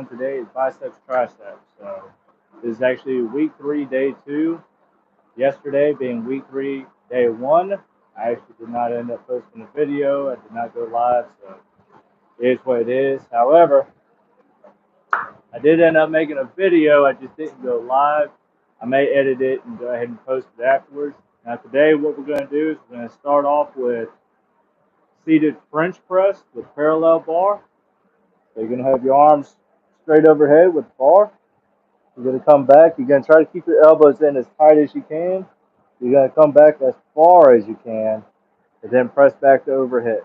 today is biceps triceps. So this is actually week 3, day 2. Yesterday being week 3, day 1. I actually did not end up posting a video. I did not go live, so it is what it is. However, I did end up making a video. I just didn't go live. I may edit it and go ahead and post it afterwards. Now today what we're going to do is we're going to start off with seated French press with parallel bar. So you're going to have your arms straight overhead with the bar. You're going to come back. You're going to try to keep your elbows in as tight as you can. You're going to come back as far as you can and then press back to overhead.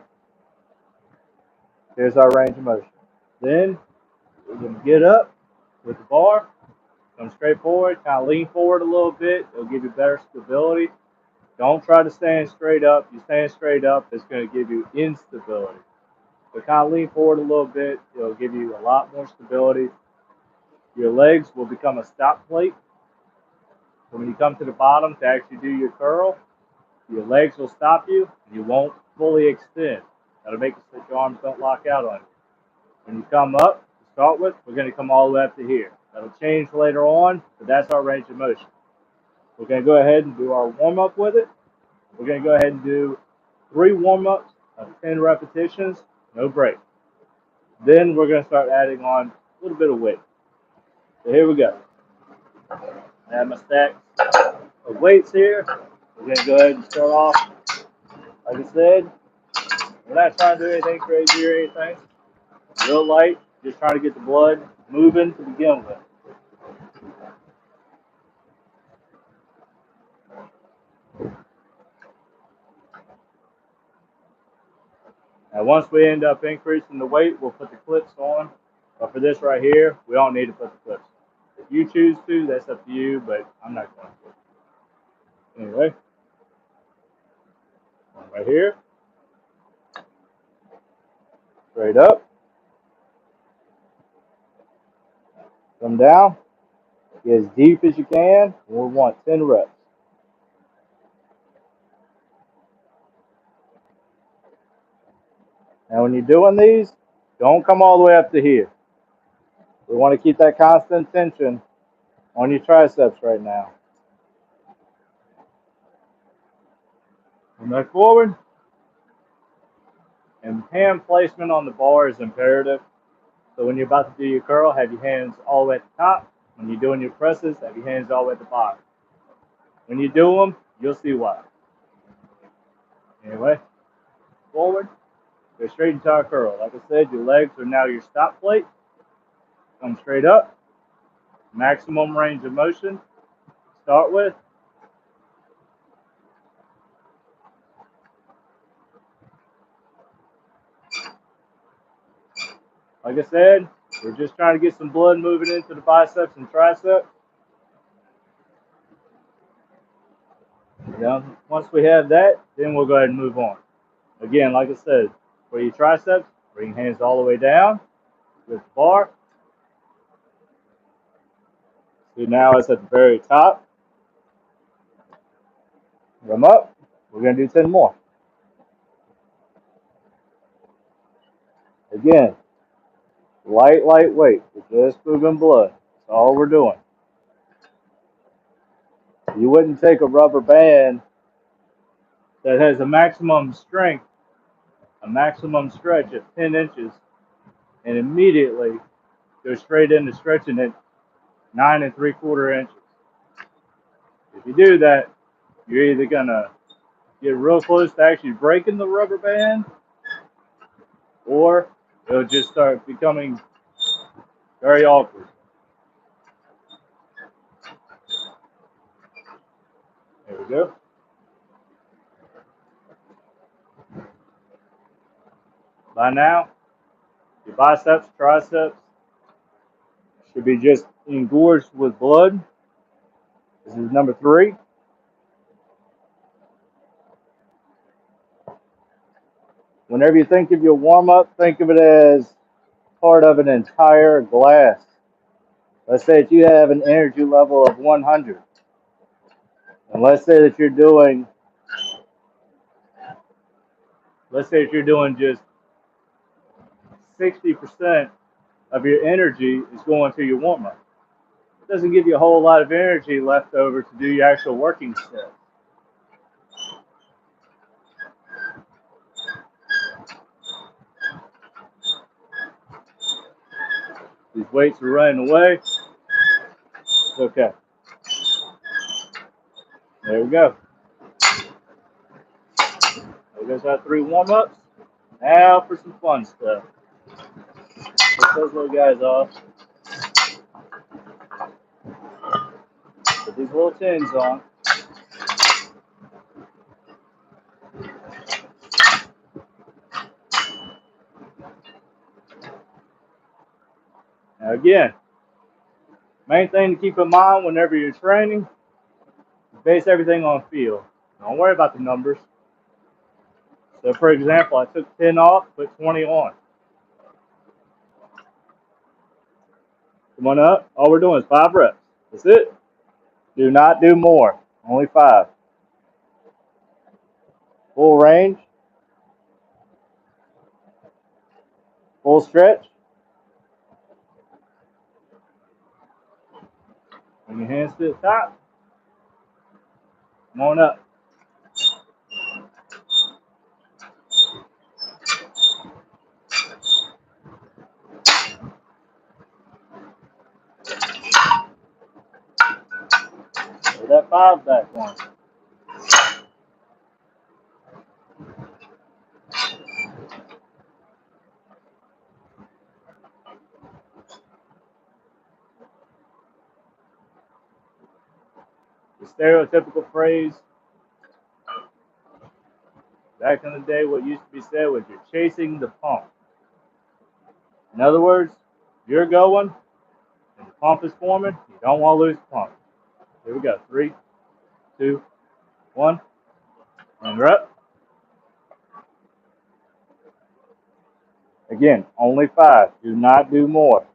Here's our range of motion. Then we're going to get up with the bar, come straight forward, kind of lean forward a little bit. It'll give you better stability. Don't try to stand straight up. You stand straight up, it's going to give you instability. So kind of lean forward a little bit. It'll give you a lot more stability. Your legs will become a stop plate. So when you come to the bottom to actually do your curl, your legs will stop you and you won't fully extend. That'll make it so that your arms don't lock out on you. When you come up to start with, we're going to come all the way up to here. That'll change later on, but that's our range of motion. We're going to go ahead and do our warm-up with it. We're going to go ahead and do 3 warm-ups of 10 repetitions, no break. Then we're going to start adding on a little bit of weight. So here we go. I have my stack of weights here. We're going to go ahead and start off, like I said, we're not trying to do anything crazy or anything. Real light, just trying to get the blood moving to begin with. Now, once we end up increasing the weight, we'll put the clips on. But for this right here, we don't need to put the clips. If you choose to, that's up to you, but I'm not going to. Anyway, one right here. Straight up. Come down. Get as deep as you can. We want 10 reps. Now, when you're doing these, don't come all the way up to here. We want to keep that constant tension on your triceps right now. Come back forward. And hand placement on the bar is imperative. So when you're about to do your curl, have your hands all the way at the top. When you're doing your presses, have your hands all the way at the bottom. When you do them, you'll see why. Anyway, forward. Go straight into our curl. Like I said, your legs are now your stop plate. Come straight up. Maximum range of motion. Start with. Like I said, we're just trying to get some blood moving into the biceps and triceps. Now, once we have that, then we'll go ahead and move on. Again, like I said, for your triceps, bring your hands all the way down with the bar. So now it's at the very top. Come up. We're going to do 10 more. Again, lightweight. We're just moving blood. That's all we're doing. You wouldn't take a rubber band that has a maximum strength, a maximum stretch of 10 inches, and immediately go straight into stretching it 9 3/4 inches. If you do that, you're either going to get real close to actually breaking the rubber band, or it'll just start becoming very awkward. There we go. By now, your biceps, triceps should be just engorged with blood. This is number 3. Whenever you think of your warm-up, think of it as part of an entire glass. Let's say that you have an energy level of 100. And let's say that you're doing just 60% of your energy is going to your warm-up. It doesn't give you a whole lot of energy left over to do your actual working steps. These weights are running away. It's okay. There we go. There goes our 3 warm-ups. Now for some fun stuff. Put those little guys off. Put these little tins on. Now again, main thing to keep in mind whenever you're training is base everything on feel. Don't worry about the numbers. So for example, I took 10 off, put 20 on. Come on up. All we're doing is 5 reps. That's it. Do not do more. Only 5. Full range. Full stretch. Bring your hands to the top. Come on up. Put that 5 back on. The stereotypical phrase back in the day, what used to be said was you're chasing the pump. In other words, you're going and the pump is forming, you don't want to lose the pump. Here we go. 3, 2, 1. And we're up. Again, only 5. Do not do more.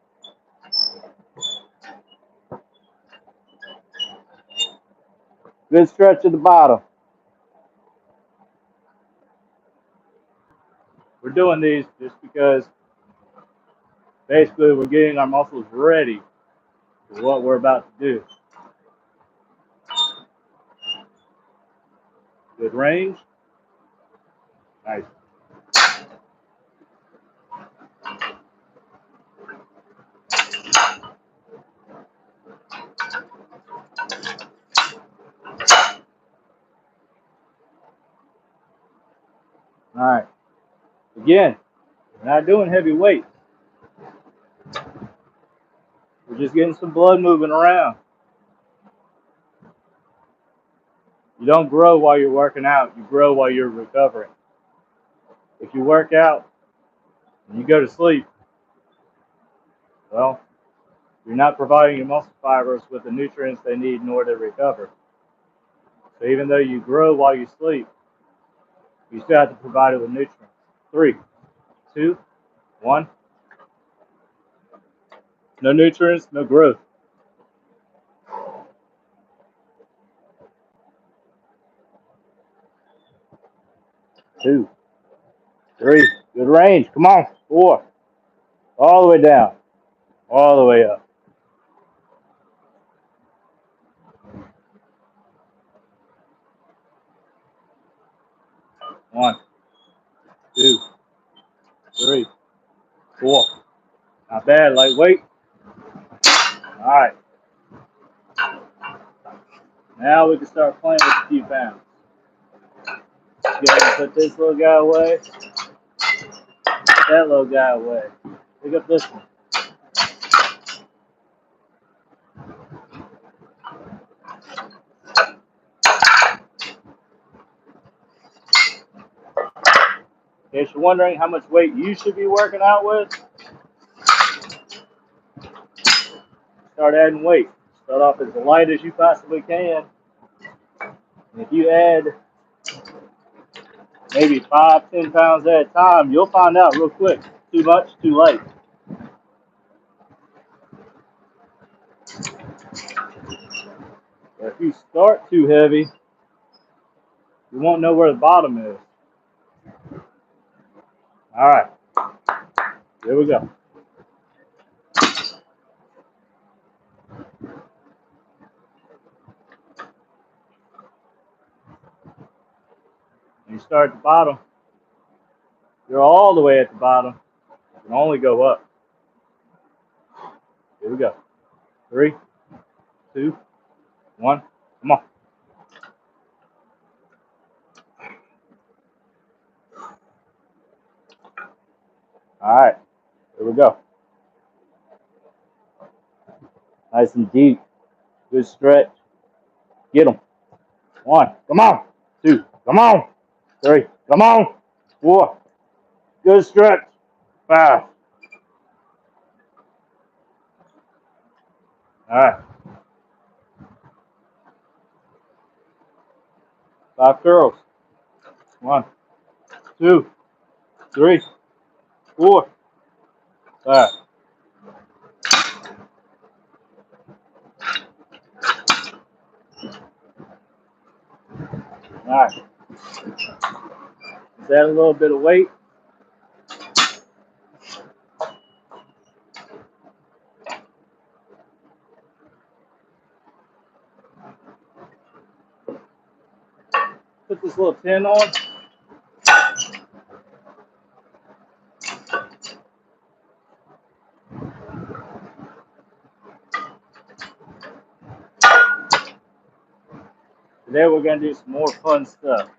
Good stretch at the bottom. We're doing these just because basically we're getting our muscles ready for what we're about to do. Good range. Nice. All right. Again, we're not doing heavy weights. We're just getting some blood moving around. You don't grow while you're working out. You grow while you're recovering. If you work out and you go to sleep, well, you're not providing your muscle fibers with the nutrients they need in order to recover. So even though you grow while you sleep, you still have to provide it with nutrients. 3, 2, 1. No nutrients, no growth. 2, 3. Good range. Come on. 4. All the way down. All the way up. 1, 2, 3, 4. Not bad. Lightweight. All right. Now we can start playing with a few pounds. Go ahead and put this little guy away. Put that little guy away. Pick up this one. In case you're wondering how much weight you should be working out with, start adding weight. Start off as light as you possibly can. And if you add maybe 5, 10 pounds at a time, you'll find out real quick. Too much, too light. But if you start too heavy, you won't know where the bottom is. All right, here we go. you start at the bottom, you're all the way at the bottom. You can only go up. Here we go. 3, 2, 1. Come on. All right. Here we go. Nice and deep. Good stretch. Get them. 1. Come on. 2. Come on. 3. Come on. 4. Good stretch. 5. All right. 5 curls. 1, 2, 3, 4, 5. All right. Let's add a little bit of weight. Put this little tin on. Today we're going to do some more fun stuff.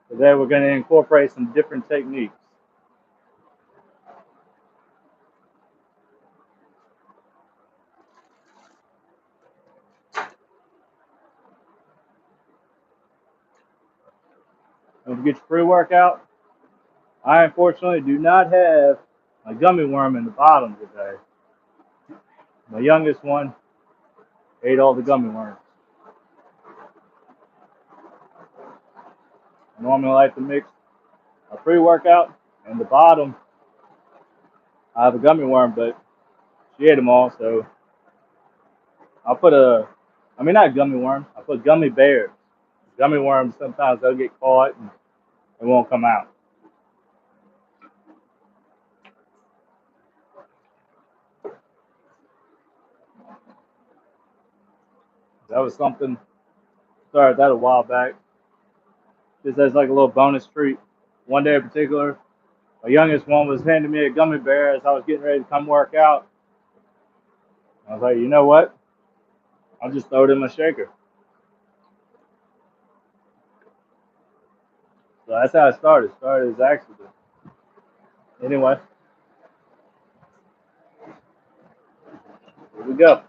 Today we're going to incorporate some different techniques. Don't forget your pre-workout. I unfortunately do not have my gummy worm in the bottom today. My youngest one ate all the gummy worms. I normally like to mix a pre-workout and the bottom. I have a gummy worm, but she ate them all, so I'll put not gummy worms, I put gummy bears. Gummy worms, sometimes they'll get caught and it won't come out. That was something, started that a while back. Just as like a little bonus treat. One day in particular, my youngest one was handing me a gummy bear as I was getting ready to come work out. I was like, you know what? I'll just throw it in my shaker. So that's how it started. It started as an accident. Anyway, here we go.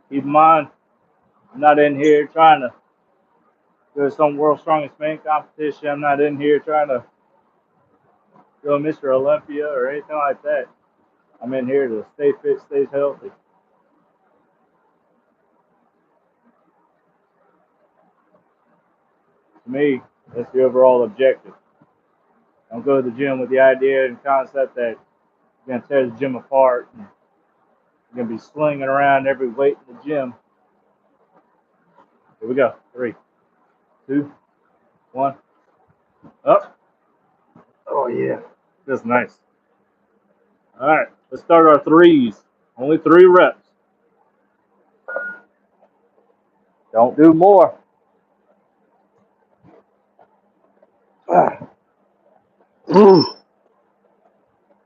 Keep in mind, I'm not in here trying to do some world's strongest man competition. I'm not in here trying to go Mr. Olympia or anything like that. I'm in here to stay fit, stay healthy. To me, that's the overall objective. Don't go to the gym with the idea and concept that you're going to tear the gym apart and you're going to be slinging around every weight in the gym. Here we go. 3, 2, 1. Up. Oh, yeah. That's nice. All right. Let's start our threes. Only 3 reps. Don't do more.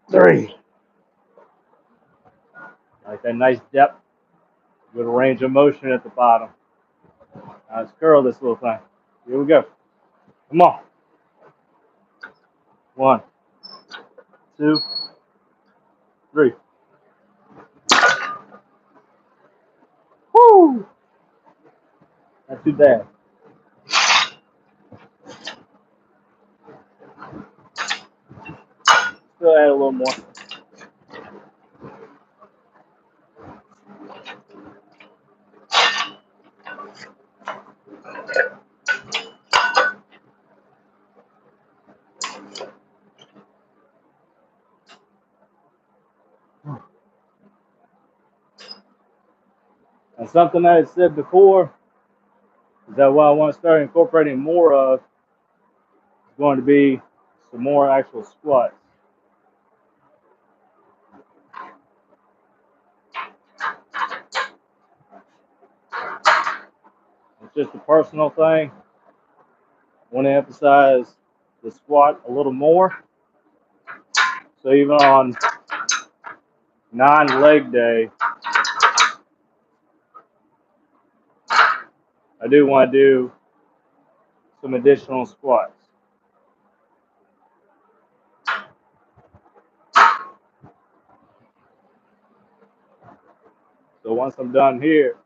3. Like that nice depth. Good range of motion at the bottom. Now let's curl this little thing. Here we go. Come on. 1, 2, 3. Woo! Not too bad. Still add a little more. And something I had said before is that what I want to start incorporating more of is going to be some more actual squats. just a personal thing. I want to emphasize the squat a little more. So even on non-leg day, I do want to do some additional squats. So once I'm done here,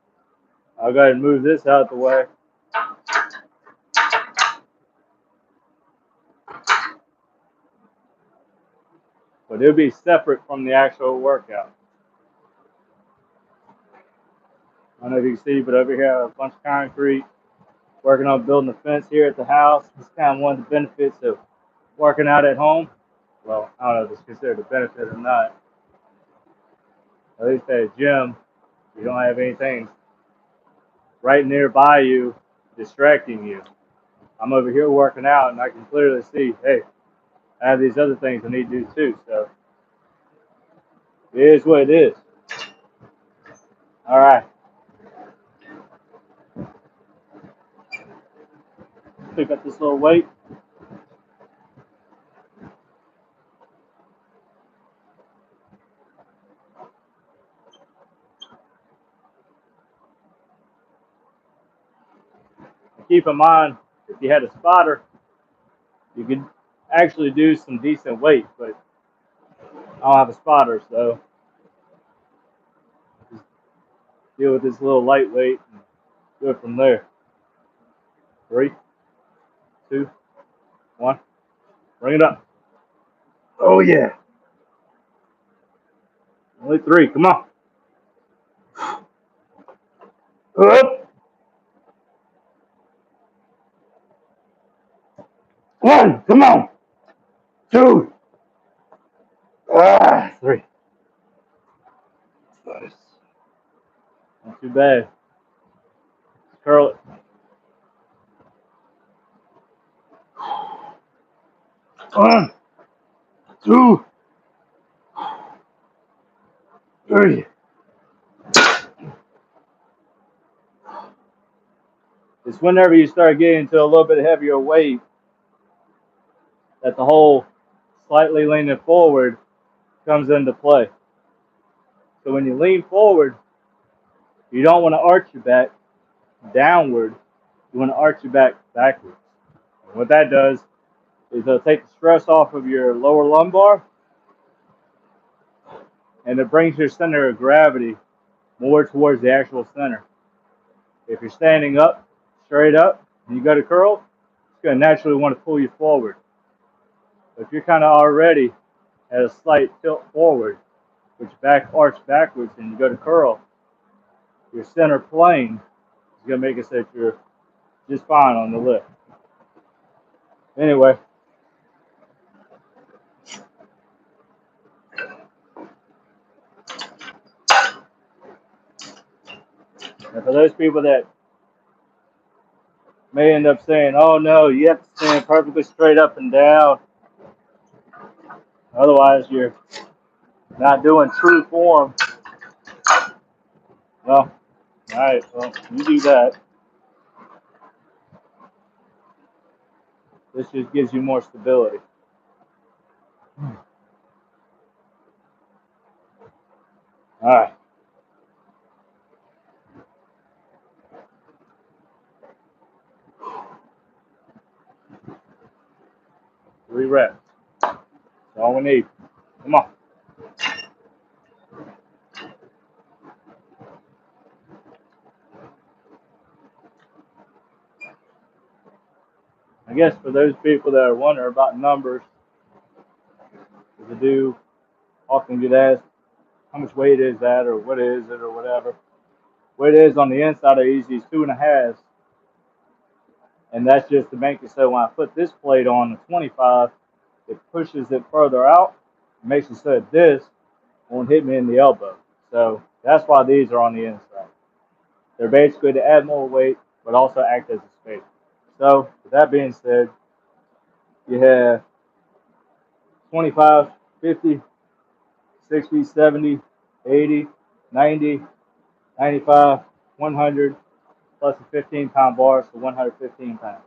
I'll go ahead and move this out the way. But it'll be separate from the actual workout. I don't know if you can see, but over here I have a bunch of concrete, working on building a fence here at the house. It's kind of one of the benefits of working out at home. Well, I don't know if it's considered a benefit or not. At least at a gym, you don't have anything right nearby you distracting you. I'm over here working out and I can clearly see, hey, I have these other things I need to do too. So it is what it is. All right. Pick up this little weight. Keep in mind, if you had a spotter, you could actually do some decent weight, but I don't have a spotter, so just deal with this little lightweight and do it from there. 3, 2, 1. Bring it up. Oh, yeah. Only 3. Come on. Up. 1. Come on. 2. 3. Nice. Not too bad. Let's curl it. 1, 2, 3. It's whenever you start getting to a little bit heavier weight that the whole slightly leaning forward comes into play. So when you lean forward, you don't want to arch your back downward. You want to arch your back backwards. And what that does is it'll take the stress off of your lower lumbar, and it brings your center of gravity more towards the actual center. If you're standing up, straight up, and you go to curl, it's going to naturally want to pull you forward. But if you're kind of already at a slight tilt forward, which back arch backwards, and you go to curl, your center plane is going to make it so that you're just fine on the lift. Anyway, and for those people that may end up saying, oh no, you have to stand perfectly straight up and down, otherwise you're not doing true form. Well, alright, well, you do that. This just gives you more stability. Alright. 3 reps. That's all we need. Come on. I guess for those people that are wondering about numbers, because I do often get asked how much weight is that or what is it or whatever. What it is on the inside I use these 2.5s, and that's just to make it so when I put this plate on the 25, it pushes it further out, makes it so that this won't hit me in the elbow. So that's why these are on the inside. They're basically to add more weight, but also act as a spacer. So with that being said, you have 25, 50, 60, 70, 80, 90, 95, 100, plus a 15-pound bar, so 115 pounds.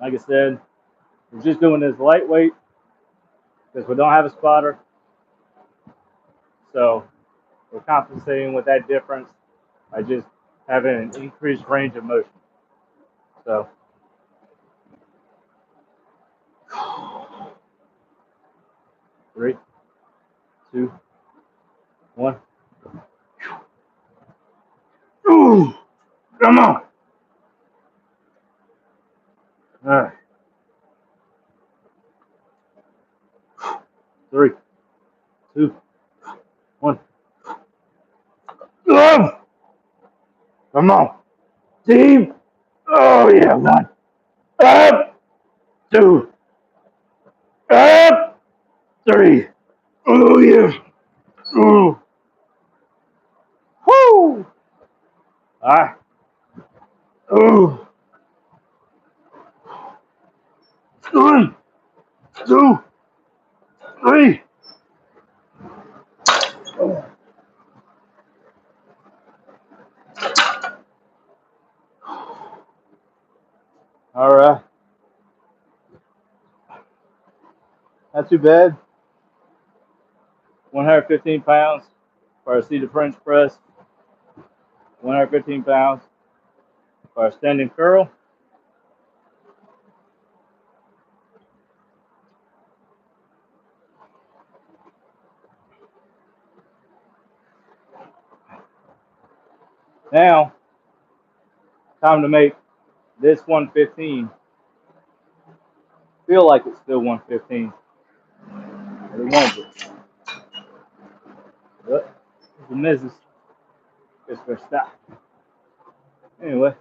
Like I said, we're just doing this lightweight because we don't have a spotter. So we're compensating with that difference by just having an increased range of motion. So 3, 2, 1. Ooh, come on. All right. 3, 2, 1. Come on. Team. Oh, yeah. 1. Up. 2. Up. 3. Oh, yeah. Ooh. Woo. All right. Ooh. 1, 2, 3. All right. Not too bad. 115 pounds for our seated French press. 115 pounds for our standing curl. Now, time to make this 115 feel like it's still 115. But it won't be. But if it misses, it's for stop. Anyway.